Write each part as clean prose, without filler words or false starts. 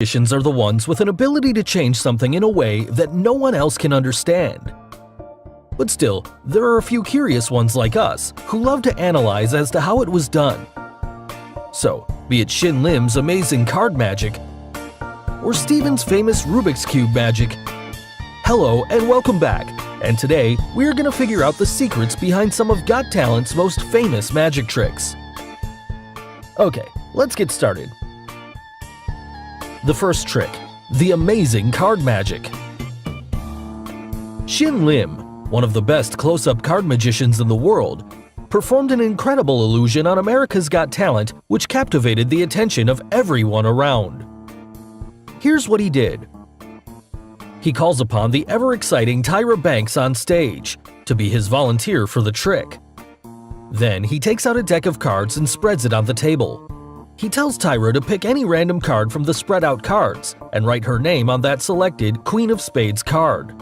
magicians are the ones with an ability to change something in a way that no one else can understand. But still, there are a few curious ones like us who love to analyze as to how it was done. So, be it Shin Lim's amazing card magic, or Steven's famous Rubik's Cube magic. Hello and welcome back, and today we're gonna figure out the secrets behind some of Got Talent's most famous magic tricks. Okay, let's get started. The first trick, the amazing card magic. Shin Lim, one of the best close-up card magicians in the world, performed an incredible illusion on America's Got Talent which captivated the attention of everyone around. Here's what he did. He calls upon the ever-exciting Tyra Banks on stage to be his volunteer for the trick. Then he takes out a deck of cards and spreads it on the table. He tells Tyra to pick any random card from the spread-out cards and write her name on that selected Queen of Spades card.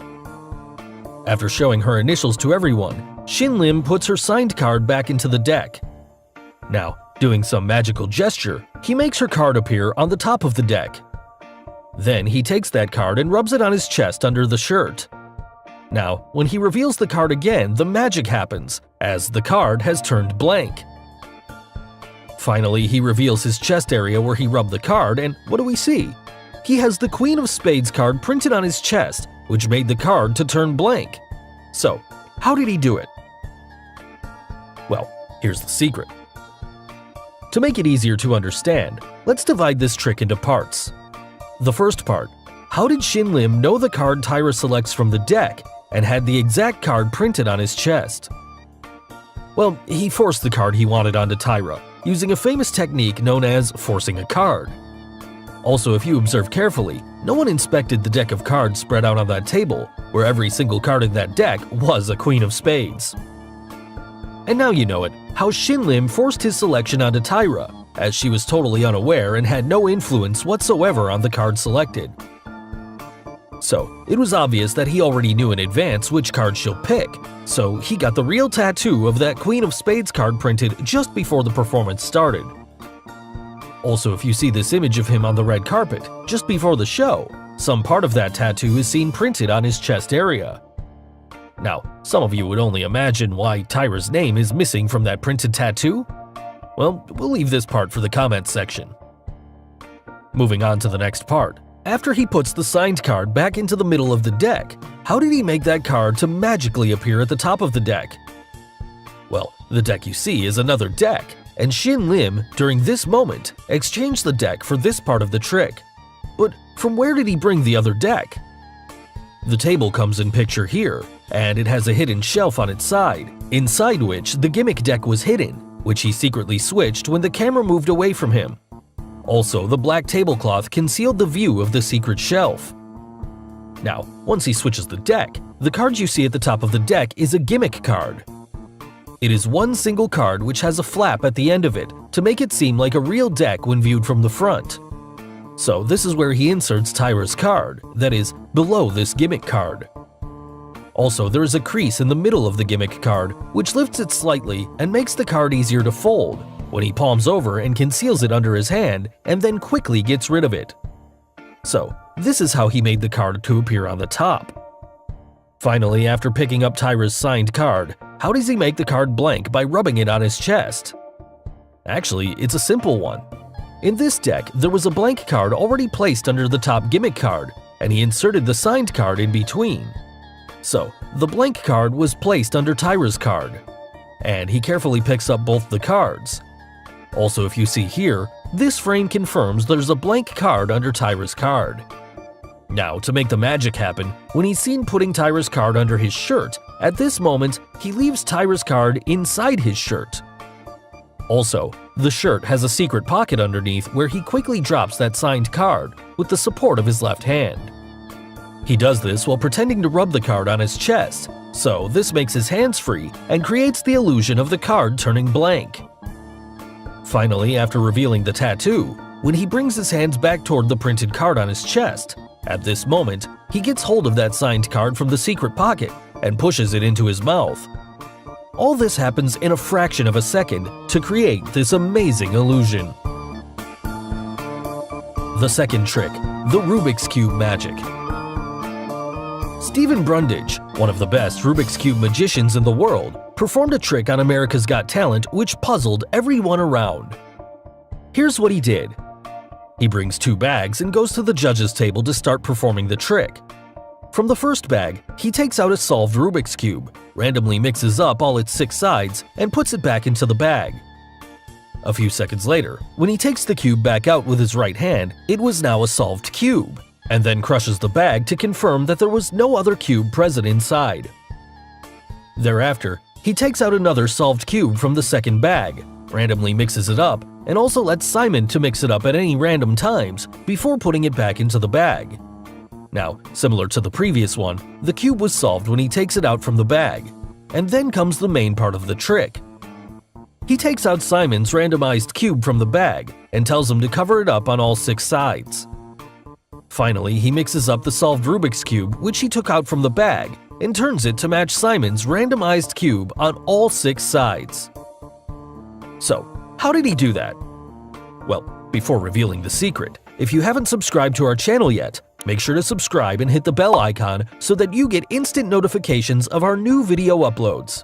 After showing her initials to everyone, Shin Lim puts her signed card back into the deck. Now, doing some magical gesture, he makes her card appear on the top of the deck. Then he takes that card and rubs it on his chest under the shirt. Now, when he reveals the card again, the magic happens, as the card has turned blank. Finally, he reveals his chest area where he rubbed the card, and what do we see? He has the Queen of Spades card printed on his chest, which made the card to turn blank. So, how did he do it? Well, here's the secret. To make it easier to understand, let's divide this trick into parts. The first part, how did Shin Lim know the card Tyra selects from the deck and had the exact card printed on his chest? Well, he forced the card he wanted onto Tyra, using a famous technique known as forcing a card. Also, if you observe carefully, no one inspected the deck of cards spread out on that table, where every single card in that deck was a Queen of Spades. And now you know it, how Shin Lim forced his selection onto Tyra, as she was totally unaware and had no influence whatsoever on the card selected. So, it was obvious that he already knew in advance which card she'll pick, so he got the real tattoo of that Queen of Spades card printed just before the performance started. Also, if you see this image of him on the red carpet, just before the show, some part of that tattoo is seen printed on his chest area. Now, some of you would only imagine why Tyra's name is missing from that printed tattoo? Well, we'll leave this part for the comments section. Moving on to the next part. After he puts the signed card back into the middle of the deck, how did he make that card to magically appear at the top of the deck? Well, the deck you see is another deck, and Shin Lim, during this moment, exchanged the deck for this part of the trick. But from where did he bring the other deck? The table comes in picture here, and it has a hidden shelf on its side, inside which the gimmick deck was hidden, which he secretly switched when the camera moved away from him. Also, the black tablecloth concealed the view of the secret shelf. Now, once he switches the deck, the card you see at the top of the deck is a gimmick card. It is one single card which has a flap at the end of it to make it seem like a real deck when viewed from the front. So this is where he inserts Tyra's card, that is, below this gimmick card. Also, there is a crease in the middle of the gimmick card, which lifts it slightly and makes the card easier to fold, when he palms over and conceals it under his hand and then quickly gets rid of it. So, this is how he made the card to appear on the top. Finally, after picking up Tyra's signed card, how does he make the card blank by rubbing it on his chest? Actually, it's a simple one. In this deck, there was a blank card already placed under the top gimmick card, and he inserted the signed card in between. So, the blank card was placed under Tyra's card, and he carefully picks up both the cards. Also, if you see here, this frame confirms there's a blank card under Tyra's card. Now, to make the magic happen, when he's seen putting Tyra's card under his shirt, at this moment, he leaves Tyra's card inside his shirt. Also, the shirt has a secret pocket underneath where he quickly drops that signed card with the support of his left hand. He does this while pretending to rub the card on his chest, so this makes his hands free and creates the illusion of the card turning blank. Finally, after revealing the tattoo, when he brings his hands back toward the printed card on his chest, at this moment, he gets hold of that signed card from the secret pocket and pushes it into his mouth. All this happens in a fraction of a second to create this amazing illusion. The second trick, the Rubik's Cube magic. Stephen Brundage, one of the best Rubik's Cube magicians in the world, performed a trick on America's Got Talent which puzzled everyone around. Here's what he did. He brings 2 bags and goes to the judges' table to start performing the trick. From the first bag, he takes out a solved Rubik's Cube, randomly mixes up all its 6 sides, and puts it back into the bag. A few seconds later, when he takes the cube back out with his right hand, it was now a solved cube, and then crushes the bag to confirm that there was no other cube present inside. Thereafter, he takes out another solved cube from the second bag, randomly mixes it up, and also lets Simon to mix it up at any random times before putting it back into the bag. Now, similar to the previous one, the cube was solved when he takes it out from the bag, and then comes the main part of the trick. He takes out Simon's randomized cube from the bag and tells him to cover it up on all 6 sides. Finally, he mixes up the solved Rubik's Cube, which he took out from the bag, and turns it to match Simon's randomized cube on all 6 sides. So, how did he do that? Well, before revealing the secret, if you haven't subscribed to our channel yet, make sure to subscribe and hit the bell icon so that you get instant notifications of our new video uploads.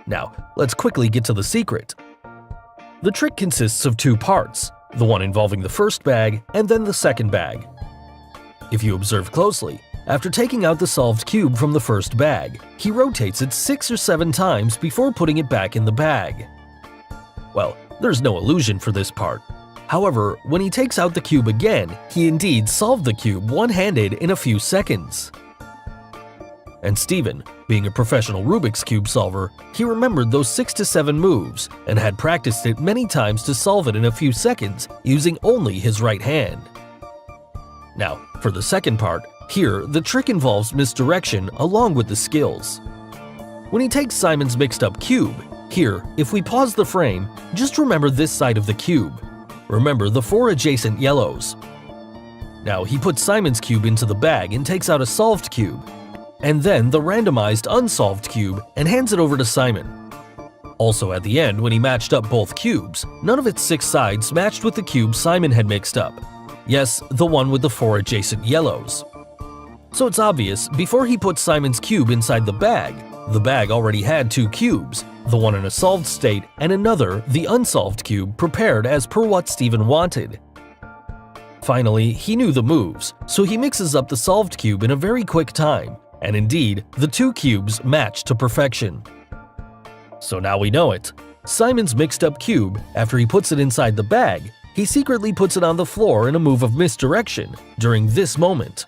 Now, let's quickly get to the secret. The trick consists of 2 parts, the one involving the first bag and then the second bag. If you observe closely, after taking out the solved cube from the first bag, he rotates it 6 or 7 times before putting it back in the bag. Well, there's no illusion for this part. However, when he takes out the cube again, he indeed solved the cube one-handed in a few seconds. And Stephen, being a professional Rubik's Cube solver, he remembered those 6 to 7 moves and had practiced it many times to solve it in a few seconds using only his right hand. Now, for the second part, here the trick involves misdirection along with the skills. When he takes Simon's mixed up cube, here, if we pause the frame, just remember this side of the cube. Remember the 4 adjacent yellows. Now he puts Simon's cube into the bag and takes out a solved cube, and then the randomized unsolved cube and hands it over to Simon. Also at the end, when he matched up both cubes, none of its 6 sides matched with the cube Simon had mixed up. Yes, the one with the 4 adjacent yellows. So it's obvious, before he put Simon's cube inside the bag already had 2 cubes, the one in a solved state and another, the unsolved cube, prepared as per what Stephen wanted. Finally, he knew the moves, so he mixes up the solved cube in a very quick time, and indeed, the 2 cubes match to perfection. So now we know it. Simon's mixed up cube, after he puts it inside the bag, he secretly puts it on the floor in a move of misdirection during this moment.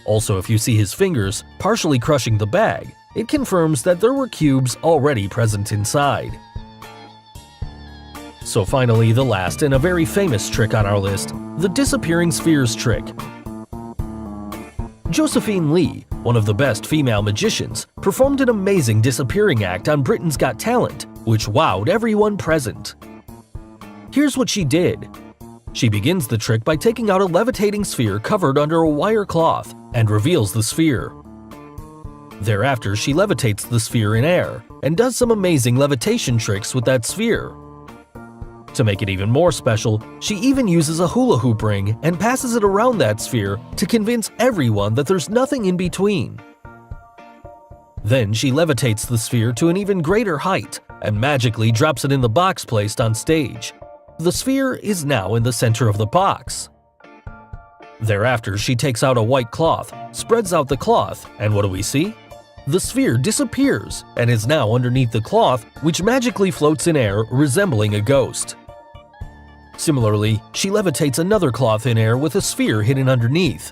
Also, if you see his fingers partially crushing the bag, it confirms that there were cubes already present inside. So finally, the last and a very famous trick on our list, the disappearing spheres trick. Josephine Lee, one of the best female magicians, performed an amazing disappearing act on Britain's Got Talent, which wowed everyone present. Here's what she did. She begins the trick by taking out a levitating sphere covered under a wire cloth and reveals the sphere. Thereafter, she levitates the sphere in air and does some amazing levitation tricks with that sphere. To make it even more special, she even uses a hula hoop ring and passes it around that sphere to convince everyone that there's nothing in between. Then she levitates the sphere to an even greater height and magically drops it in the box placed on stage. The sphere is now in the center of the box. Thereafter, she takes out a white cloth, spreads out the cloth, and what do we see? The sphere disappears and is now underneath the cloth, which magically floats in air, resembling a ghost. Similarly, she levitates another cloth in air with a sphere hidden underneath.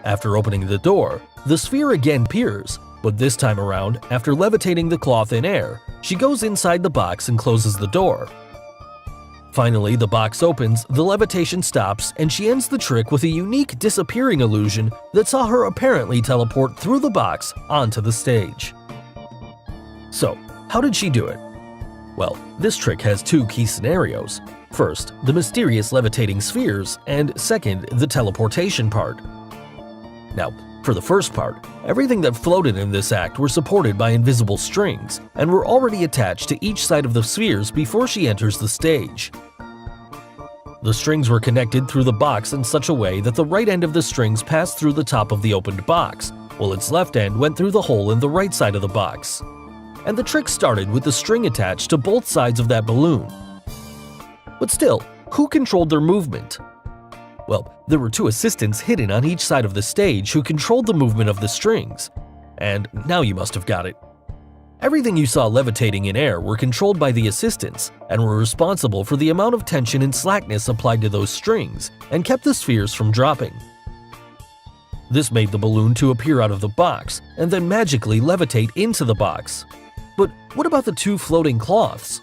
After opening the door, the sphere again appears, but this time around, after levitating the cloth in air, she goes inside the box and closes the door. Finally, the box opens, the levitation stops, and she ends the trick with a unique disappearing illusion that saw her apparently teleport through the box onto the stage. So, how did she do it? Well, this trick has 2 key scenarios. First, the mysterious levitating spheres, and second, the teleportation part. Now, for the first part, everything that floated in this act were supported by invisible strings and were already attached to each side of the spheres before she enters the stage. The strings were connected through the box in such a way that the right end of the strings passed through the top of the opened box, while its left end went through the hole in the right side of the box. And the trick started with the string attached to both sides of that balloon. But still, who controlled their movement? Well, there were two assistants hidden on each side of the stage who controlled the movement of the strings. And now you must have got it. Everything you saw levitating in air were controlled by the assistants and were responsible for the amount of tension and slackness applied to those strings and kept the spheres from dropping. This made the balloon to appear out of the box and then magically levitate into the box. But what about the two floating cloths?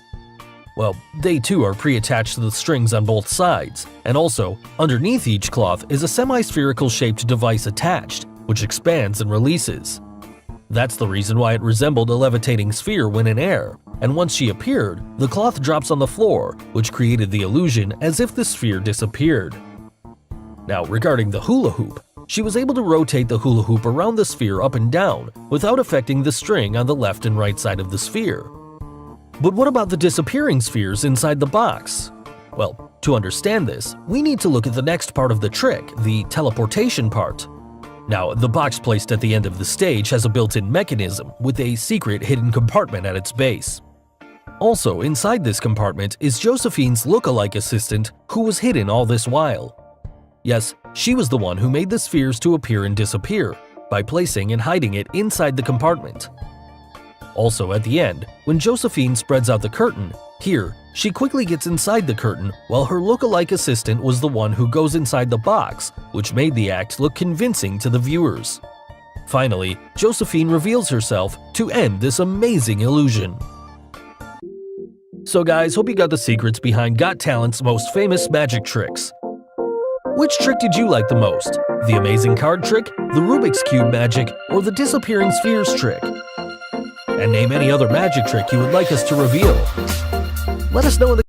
Well, they too are pre-attached to the strings on both sides, and also, underneath each cloth is a semi-spherical shaped device attached, which expands and releases. That's the reason why it resembled a levitating sphere when in air, and once she appeared, the cloth drops on the floor, which created the illusion as if the sphere disappeared. Now, regarding the hula hoop, she was able to rotate the hula hoop around the sphere up and down without affecting the string on the left and right side of the sphere. But what about the disappearing spheres inside the box? Well, to understand this, we need to look at the next part of the trick, the teleportation part. Now, the box placed at the end of the stage has a built-in mechanism with a secret hidden compartment at its base. Also, inside this compartment is Josephine's look-alike assistant who was hidden all this while. Yes, she was the one who made the spheres to appear and disappear by placing and hiding it inside the compartment. Also at the end, when Josephine spreads out the curtain, here, she quickly gets inside the curtain while her look-alike assistant was the one who goes inside the box, which made the act look convincing to the viewers. Finally, Josephine reveals herself to end this amazing illusion. So guys, hope you got the secrets behind Got Talent's most famous magic tricks. Which trick did you like the most? The amazing card trick, the Rubik's Cube magic, or the disappearing spheres trick? And name any other magic trick you would like us to reveal. Let us know in the